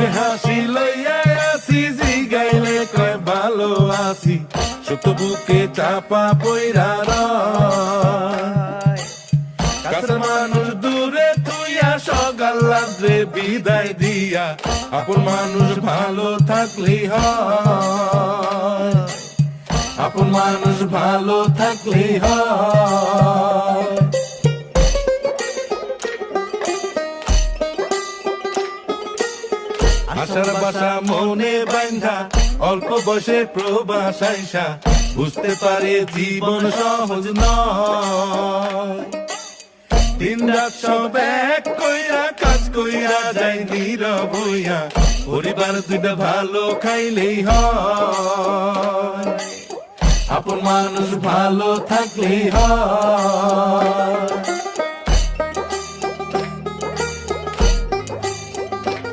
মুখে হাসি লইয়া আসি, জিগাইলে কয় ভালো আছি, সত্য বুকে চাপা পইরা রয়। কাছের মানুষ দূরে তুইয়া, সকাল রাত্রে বিদায় দিয়া, আপন মানুষ ভালো থাকলেই হয়, আপন মানুষ ভালো থাকলেই হয়। আশার বাসা মনে বাইন্ধা, অল্প বয়সে প্রবাস আইসা, বুঝতে পারে জীবন সহজ নয়। দিন রাত সব এক কইরা, কাজ কইরা যাই নীরব হইয়া, পরিবার দুইটা ভালো খাইলেই হয়, আপন মানুষ ভালো থাকলেই হয়।